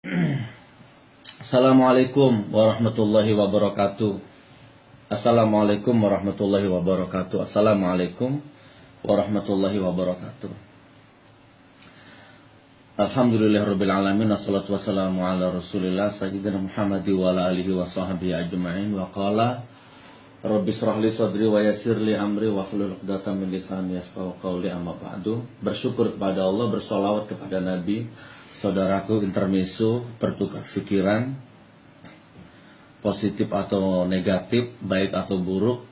Assalamualaikum warahmatullahi wabarakatuh. Assalamualaikum warahmatullahi wabarakatuh. Assalamualaikum warahmatullahi wabarakatuh. Alhamdulillahirabbil alamin, wassalatu wassalamu ala Rasulillah sayyidina Muhammad wa ala alihi wa sahbihi ajma'in. Wa qala rabbi shrah li sadri wa yassir li amri wa hlul 'uqdatam min lisani yafqahu qawli, amma ba'du. Bersyukur kepada Allah, bersolawat kepada Nabi. Saudaraku, intermezzo bertukar pikiran, positif atau negatif, baik atau buruk,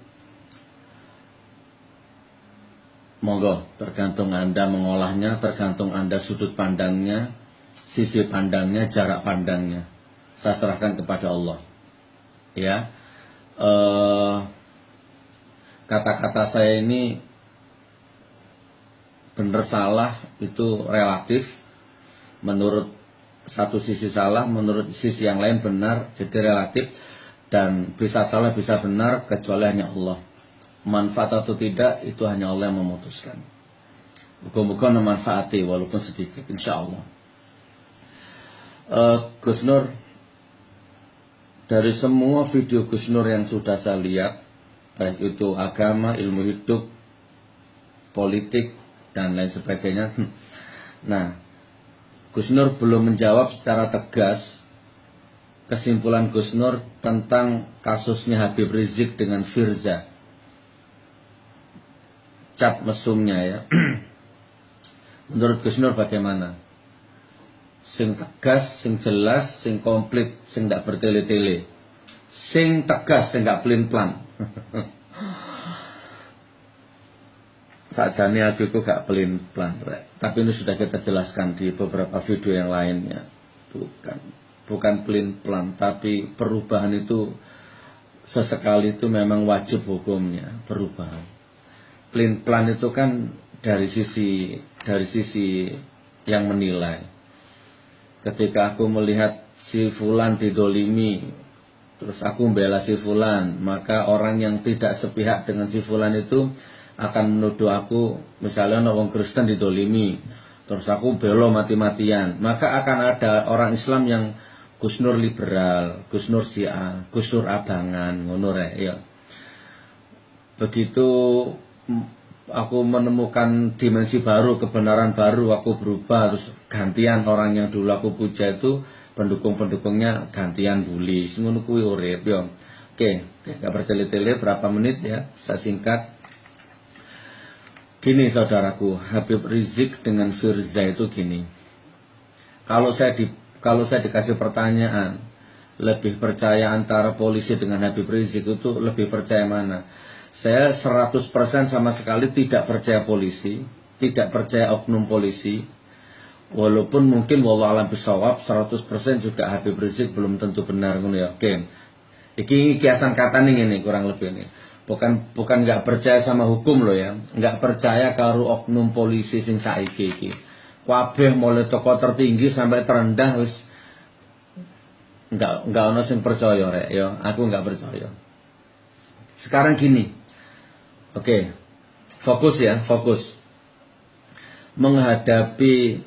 monggo, tergantung Anda mengolahnya, tergantung Anda sudut pandangnya, sisi pandangnya, jarak pandangnya. Saya serahkan kepada Allah. Ya, kata-kata saya ini benar salah itu relatif. Menurut satu sisi salah, menurut sisi yang lain benar, jadi relatif. Dan bisa salah, bisa benar, kecuali hanya Allah. Manfaat atau tidak, itu hanya Allah yang memutuskan. Muka-muka memanfaati walaupun sedikit, insya Allah. Gus Nur, dari semua video Gus Nur yang sudah saya lihat, baik itu agama, ilmu hidup, politik, dan lain sebagainya. Nah, Gus Nur belum menjawab secara tegas kesimpulan Gus Nur tentang kasusnya Habib Rizik dengan Firza. Cat mesumnya ya. Menurut Gus Nur bagaimana? Sing tegas, sing jelas, sing komplit, sing tidak bertele-tele. Sing tegas, sing gak pelin-pelan. Sajane aku gak pelin-pelan, tapi ini sudah kita jelaskan di beberapa video yang lainnya. Bukan pelin-pelan, tapi perubahan itu sesekali itu memang wajib hukumnya, perubahan. Pelin-pelan itu kan dari sisi yang menilai. Ketika aku melihat si fulan didolimi, terus aku membela si fulan, maka orang yang tidak sepihak dengan si fulan itu akan menuduh aku, misalnya orang Kristen didolimi, terus aku belo mati-matian, maka akan ada orang Islam yang Gus Nur liberal, Gus Nur Syiah, Gus Nur abangan, ngono rek ya. Begitu aku menemukan dimensi baru, kebenaran baru, aku berubah, terus gantian orang yang dulu aku puja itu pendukung-pendukungnya gantian bully, ngono kuwi urip ya. Oke, gak bertele-tele, berapa menit ya, saya singkat. Gini saudaraku, Habib Rizik dengan Firza itu gini. Kalau saya dikasih pertanyaan, lebih percaya antara polisi dengan Habib Rizik itu lebih percaya mana? Saya 100% sama sekali tidak percaya polisi, tidak percaya oknum polisi. Walaupun mungkin wallahu a'lam bishawab 100% juga Habib Rizik belum tentu benar ngono ya. Oke. Iki kiasan kata nih kurang lebih nih. Bukan nggak percaya sama hukum loh ya, nggak percaya karo oknum polisi sing saiki iki. Kabeh mulai tokoh tertinggi sampai terendah wis nggak ono sing percaya rek ya, aku nggak percaya. Sekarang gini, oke, fokus ya, fokus. Menghadapi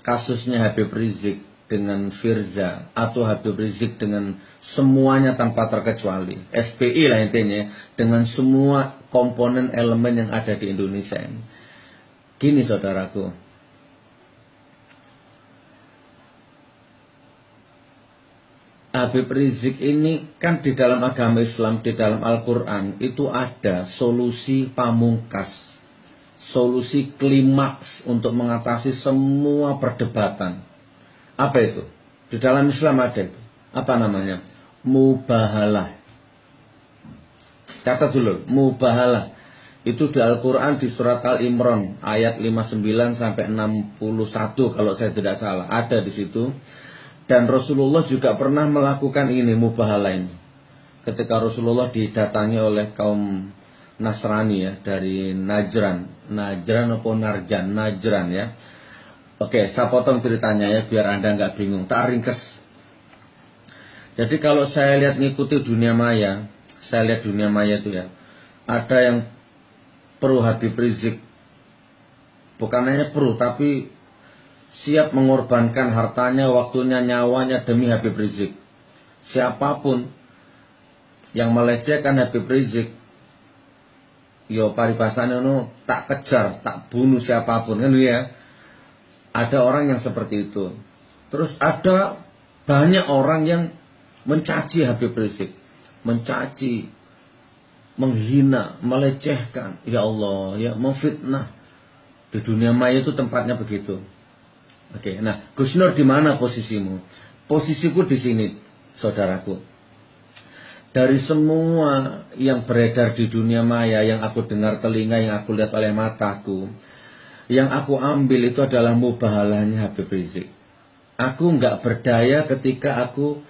kasusnya Habib Rizik dengan Firza atau Habib Rizik dengan semuanya tanpa terkecuali, FPI lah intinya, dengan semua komponen elemen yang ada di Indonesia ini. Gini saudaraku, Habib Rizik ini kan di dalam agama Islam, di dalam Al-Quran itu ada solusi pamungkas, solusi klimaks untuk mengatasi semua perdebatan. Apa itu? Di dalam Islam ada itu. Apa namanya? Mubahalah. Catat dulu, mubahalah. Itu di Al-Quran di surat Al-Imran ayat 59 sampai 61 kalau saya tidak salah. Ada di situ. Dan Rasulullah juga pernah melakukan ini, mubahalah ini. Ketika Rasulullah didatangi oleh kaum Nasrani ya, dari Najran atau Najran ya. Oke, saya potong ceritanya ya biar Anda nggak bingung. Tak ringkes. Jadi kalau saya lihat ngikuti dunia maya, saya lihat dunia maya itu ya, ada yang pro Habib Rizik, bukan hanya pro tapi siap mengorbankan hartanya, waktunya, nyawanya demi Habib Rizik. Siapapun yang melecehkan Habib Rizik, yo paribasane no tak kejar, tak bunuh siapapun kan ya. Ada orang yang seperti itu. Terus ada banyak orang yang mencaci Habib Rizik, mencaci, menghina, melecehkan, ya Allah, ya memfitnah. Di dunia maya itu tempatnya begitu. Oke, nah Gus Nur di mana posisimu? Posisiku di sini, saudaraku. Dari semua yang beredar di dunia maya, yang aku dengar telinga, yang aku lihat oleh mataku, yang aku ambil itu adalah mubahalahnya Habib Rizik. Aku nggak berdaya ketika aku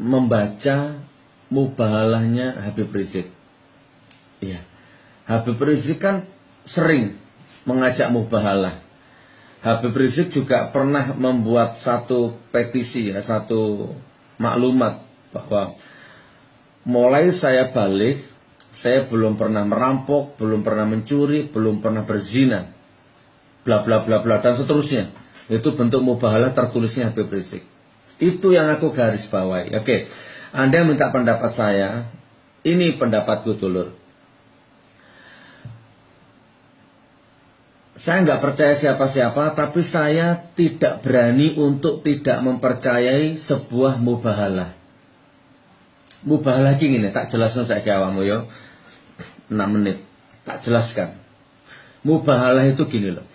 membaca mubahalahnya Habib Rizik. Iya, Habib Rizik kan sering mengajak mubahalah. Habib Rizik juga pernah membuat satu petisi, ya, satu maklumat bahwa mulai saya balik, saya belum pernah merampok, belum pernah mencuri, belum pernah berzina, bla bla bla bla dan seterusnya. Itu bentuk mubahalah tertulisnya Habib Rizik. Itu yang aku garis bawahi. Oke, Anda minta pendapat saya, ini pendapatku dulur. Saya nggak percaya siapa-siapa, tapi saya tidak berani untuk tidak mempercayai sebuah mubahalah. Mubahalah gini, tak jelaskan saya ke awakmu yo. 6 menit, tak jelaskan. Mubahalah itu gini loh.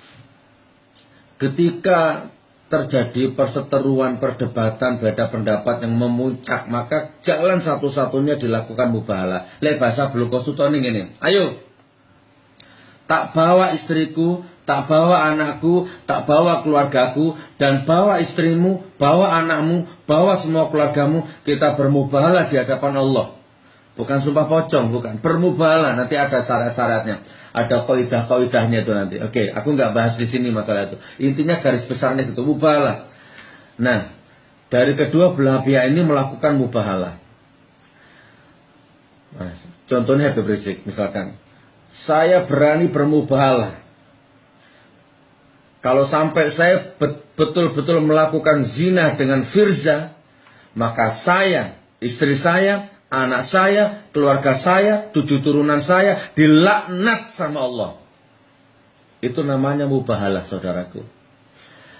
Ketika terjadi perseteruan, perdebatan, beda pendapat yang memuncak, maka jalan satu-satunya dilakukan mubahalah. Lek bahasa belum konsultani gini. Ayo, tak bawa istriku, tak bawa anakku, tak bawa keluargaku, dan bawa istrimu, bawa anakmu, bawa semua keluargamu, kita bermubahalah di hadapan Allah. Bukan sumpah pocong, bukan. Bermubahalah, nanti ada syarat-syaratnya. Ada kaidah-kaidahnya itu nanti. Oke, aku nggak bahas di sini masalah itu. Intinya garis besarnya itu mubahalah. Nah, dari kedua belah pihak ini melakukan mubahalah. Nah, contohnya Habib Rizik, misalkan. Saya berani bermubahalah. Kalau sampai saya betul-betul melakukan zina dengan Firza, maka saya, istri saya, anak saya, keluarga saya, 7 turunan saya dilaknat sama Allah. Itu namanya mubahalah, saudaraku.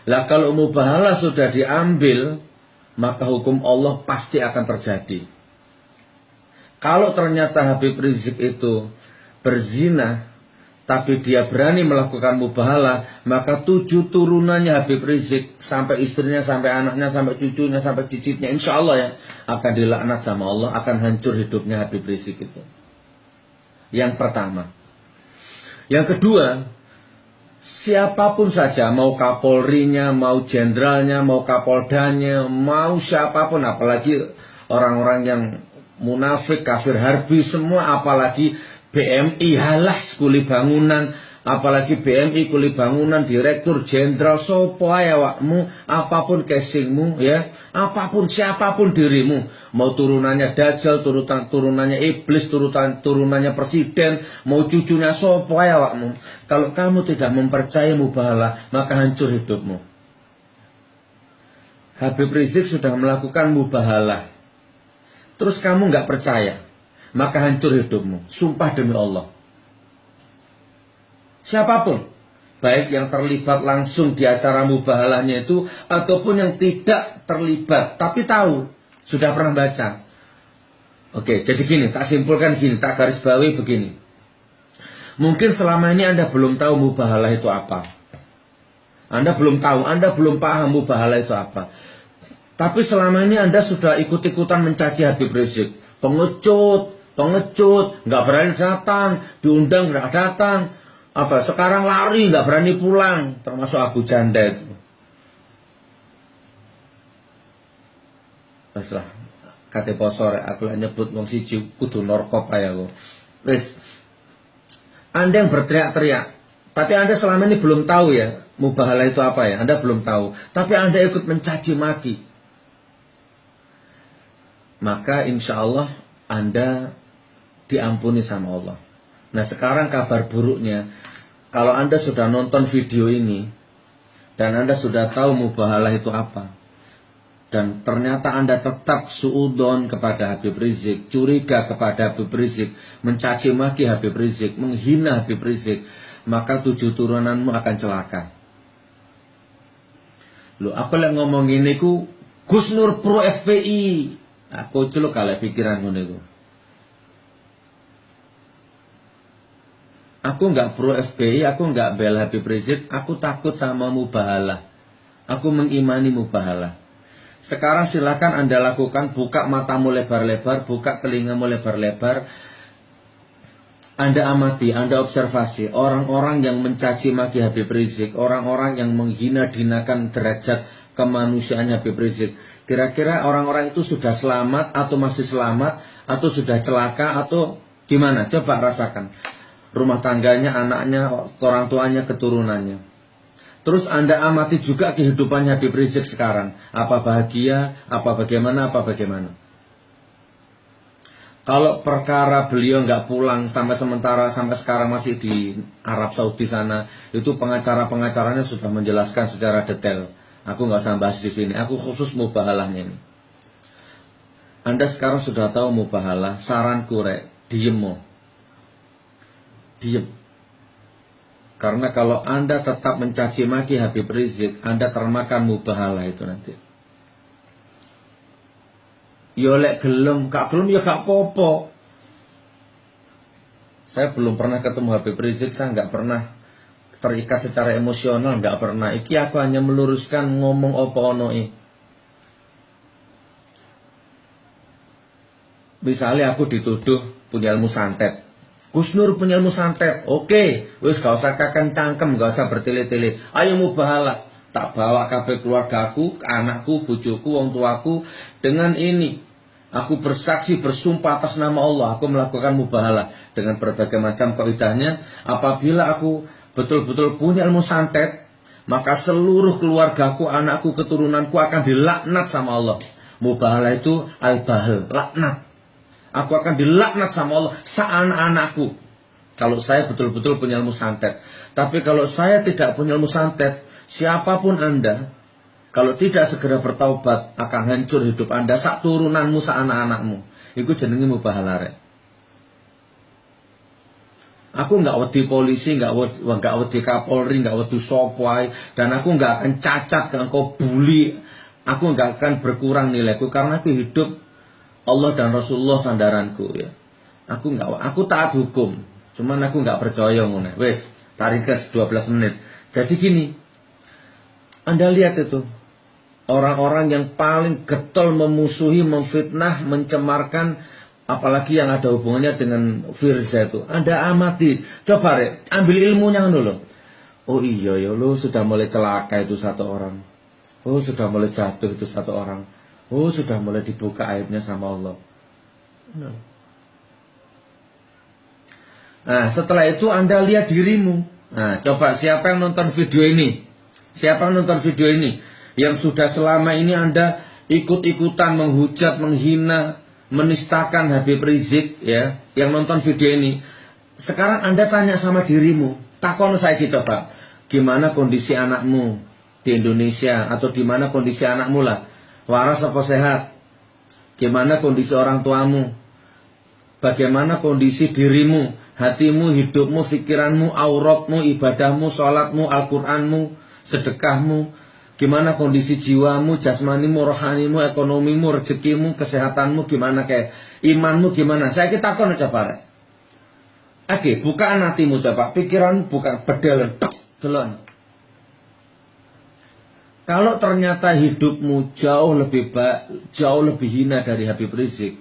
Lah kalau mubahalah sudah diambil, maka hukum Allah pasti akan terjadi. Kalau ternyata Habib Rizik itu berzina, tapi dia berani melakukan mubahalah, maka 7 turunannya Habib Rizik, sampai istrinya, sampai anaknya, sampai cucunya, sampai cicitnya, insya Allah ya, akan dilaknat sama Allah, akan hancur hidupnya Habib Rizik itu. Yang pertama. Yang kedua, siapapun saja, mau kapolrinya, mau jenderalnya, mau kapoldanya, mau siapapun, apalagi orang-orang yang munafik, kafir harbi, semua, apalagi BMI halas kuli bangunan, apalagi BMI kuli bangunan, direktur jenderal, sopo ae awakmu, apapun casingmu ya, apapun siapapun dirimu, mau turunannya Dajjal, turunannya iblis, turunannya presiden, mau cucunya sopo ae awakmu, kalau kamu tidak mempercayai mubahalah, maka hancur hidupmu. Habib Rizik sudah melakukan mubahalah, terus kamu nggak percaya, maka hancur hidupmu. Sumpah demi Allah. Siapapun, baik yang terlibat langsung di acara mubahalahnya itu, ataupun yang tidak terlibat tapi tahu, sudah pernah baca. Oke, jadi gini, tak simpulkan gini, tak garis bawahi begini. Mungkin selama ini Anda belum tahu mubahalah itu apa. Anda belum tahu, Anda belum paham mubahalah itu apa. Tapi selama ini Anda sudah ikut-ikutan mencaci Habib Rizik. Pengecut, nggak berani datang, diundang nggak datang, sekarang lari nggak berani pulang, termasuk Abu Janda itu. Paslah, kate posore aku nyebut wong siji kudu norkop ae aku. Wis, Anda yang berteriak-teriak, tapi Anda selama ini belum tahu ya mubahalah itu apa ya, Anda belum tahu, tapi Anda ikut mencaci maki. Maka insya Allah Anda diampuni sama Allah. Nah sekarang kabar buruknya, kalau Anda sudah nonton video ini, dan Anda sudah tahu mubahalah itu apa, dan ternyata Anda tetap suudon kepada Habib Rizik, curiga kepada Habib Rizik, mencaci maki Habib Rizik, menghina Habib Rizik, maka 7 turunanmu akan celaka. Loh, aku lagi ngomong ini ku Gus Nur pro FPI. Aku celuk kalau pikiran ngono iku. Aku enggak pro FPI, aku enggak bela Habib Rizik, aku takut sama mubahalah. Aku mengimani mubahalah. Sekarang silakan Anda lakukan, buka matamu lebar-lebar, buka telingamu lebar-lebar. Anda amati, Anda observasi orang-orang yang mencaci maki Habib Rizik, orang-orang yang menghina-hinakan derajat kemanusiaannya Habib Rizik. Kira-kira orang-orang itu sudah selamat atau masih selamat atau sudah celaka atau gimana? Coba rasakan. Rumah tangganya, anaknya, orang tuanya, keturunannya. Terus Anda amati juga kehidupannya Habib Rizik sekarang. Apa bahagia, apa bagaimana, apa bagaimana. Kalau perkara beliau nggak pulang sampai sekarang masih di Arab Saudi sana, itu pengacaranya sudah menjelaskan secara detail. Aku nggak usah bahas di sini. Aku khusus mubahalahnya ini. Anda sekarang sudah tahu mubahalah. Saranku diem mo. Diem. Karena kalau Anda tetap mencaci maki Habib Rizik, Anda termakan mubahalah itu nanti. Yo lek gelem, gak gelem ya gak popo. Saya belum pernah ketemu Habib Rizik, saya nggak pernah terikat secara emosional, nggak pernah. Iki aku hanya meluruskan ngomong opo onoi. Misalnya aku dituduh punya ilmu santet. Gus Nur punya ilmu santet. Oke, wis gak usah kakan cangkem, gak usah bertele-tele. Ayo mubahalah. Tak bawa kabeh keluargaku, anakku, bojoku, wong tuaku dengan ini. Aku bersaksi bersumpah atas nama Allah, aku melakukan mubahalah dengan berbagai macam kaidahnya. Apabila aku betul-betul punya ilmu santet, maka seluruh keluargaku, anakku, keturunanku akan dilaknat sama Allah. Mubahalah itu al-bahl, laknat. Aku akan dilaknat sama Allah seanak-anakku. Kalau saya betul-betul punya ilmu santet. Tapi kalau saya tidak punya ilmu santet, siapapun Anda, kalau tidak segera bertaubat, akan hancur hidup Anda, sak turunanmu, sak anak-anakmu. Iku jenenge mubahalah. Aku nggak wedi polisi, nggak wedi Kapolri, nggak wedi sopwai, dan aku nggak akan cacat, nggak kau bully. Aku nggak akan berkurang nilaiku karena aku hidup Allah dan Rasulullah sandaranku ya. Aku taat hukum, cuman aku nggak percaya ngono. Wes, tarikes 12 menit. Jadi gini, Anda lihat itu orang-orang yang paling getol memusuhi, memfitnah, mencemarkan, apalagi yang ada hubungannya dengan Firza itu. Anda amati, coba ambil ilmunya dulu. Oh iya ya, lo sudah mulai celaka itu satu orang. Oh sudah mulai jatuh itu satu orang. Oh sudah mulai dibuka aibnya sama Allah. Nah setelah itu Anda lihat dirimu. Nah coba siapa yang nonton video ini? Siapa yang nonton video ini? Yang sudah selama ini Anda ikut-ikutan menghujat, menghina, menistakan Habib Rizik ya, yang nonton video ini. Sekarang Anda tanya sama dirimu. Takon saya gitu Pak. Gimana kondisi anakmu di Indonesia? Atau di mana kondisi anakmu lah? Waras apa sehat? Gimana kondisi orang tuamu? Bagaimana kondisi dirimu, hatimu, hidupmu, pikiranmu, auratmu, ibadahmu, sholatmu, Al-Quranmu, sedekahmu? Gimana kondisi jiwamu, jasmanimu, rohanimu, ekonomimu, rezekimu, kesehatanmu? Gimana kayak imanmu gimana? Saya kita takon coba. Oke, bukaan hatimu coba, pikiranmu bukan bedalan, delon. Kalau ternyata hidupmu jauh lebih hina dari Habib Rizik,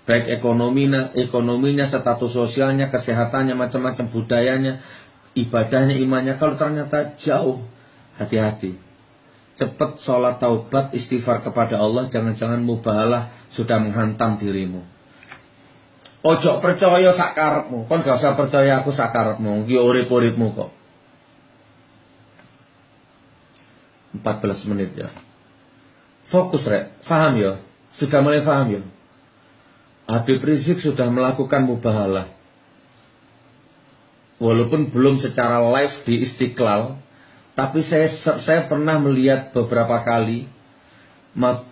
baik ekonominya, status sosialnya, kesehatannya, macam-macam budayanya, ibadahnya, imannya, kalau ternyata jauh, hati-hati. Cepat sholat taubat, istighfar kepada Allah, jangan-jangan mubahalah sudah menghantam dirimu. Ojo percaya sakarepmu, kon gak usah percaya aku sakarepmu, ki urip-uripmu kok. 14 menit ya. Fokus faham ya? Sudah mulai faham ya? Habib Rizik sudah melakukan mubahalah. Walaupun belum secara live di Istiqlal, Tapi saya pernah melihat beberapa kali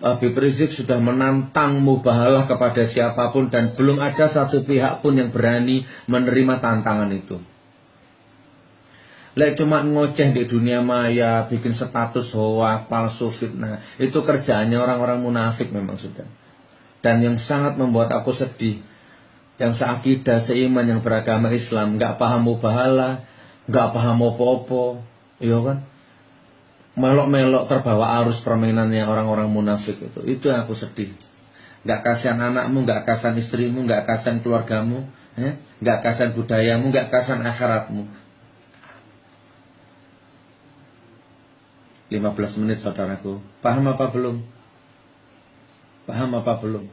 Habib Rizik sudah menantang mubahalah kepada siapapun dan belum ada satu pihak pun yang berani menerima tantangan itu. Lek cuma ngoceh di dunia maya, bikin status hoak, palsu, fitnah, itu kerjaannya orang-orang munafik memang sudah. Dan yang sangat membuat aku sedih, yang seakidah, seiman, yang beragama Islam, nggak paham mubahalah, nggak paham opo-opo, iya kan? Melok-melok terbawa arus permainannya orang-orang munafik itu yang aku sedih. Nggak kasihan anakmu, nggak kasihan istrimu, nggak kasihan keluargamu, nggak kasihan budayamu, nggak kasihan akhiratmu. 15 menit saudaraku. Paham apa belum? Paham apa belum?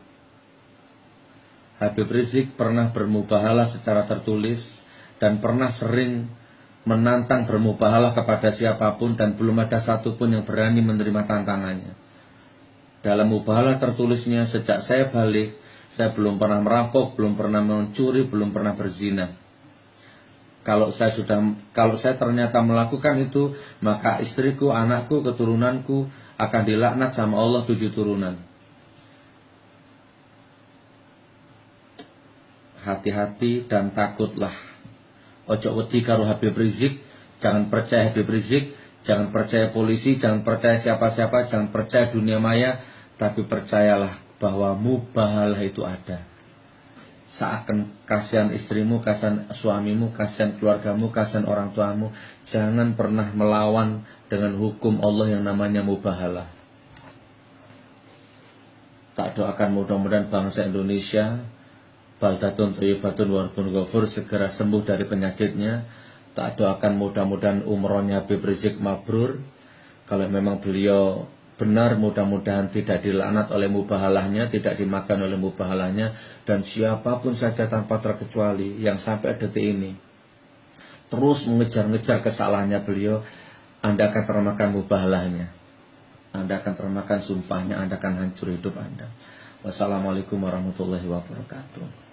Habib Rizik pernah bermubahalah secara tertulis dan pernah sering menantang bermubahalah kepada siapapun dan belum ada satupun yang berani menerima tantangannya. Dalam mubahalah tertulisnya, sejak saya balik, saya belum pernah merampok, belum pernah mencuri, belum pernah berzina. Kalau saya ternyata melakukan itu, maka istriku, anakku, keturunanku akan dilaknat sama Allah 7 turunan. Hati-hati dan takutlah. Ojo wedi karo Habib Rizik, jangan percaya Habib Rizik, jangan percaya polisi, jangan percaya siapa-siapa, jangan percaya dunia maya, tapi percayalah bahwa mubahalah itu ada. Seakan kasihan istrimu, kasihan suamimu, kasihan keluargamu, kasihan orang tuamu. Jangan pernah melawan dengan hukum Allah yang namanya mubahalah. Tak doakan mudah-mudahan bangsa Indonesia baldatun thayyibatun wa rabbun ghafur segera sembuh dari penyakitnya. Tak doakan mudah-mudahan umrohnya Habib Rizik mabrur. Kalau memang beliau benar, mudah-mudahan tidak dilaknat oleh mubahalahnya, tidak dimakan oleh mubahalahnya, dan siapapun saja tanpa terkecuali yang sampai detik ini terus mengejar-ngejar kesalahannya beliau, Anda akan termakan mubahalahnya, Anda akan termakan sumpahnya, Anda akan hancur hidup Anda. Wassalamualaikum warahmatullahi wabarakatuh.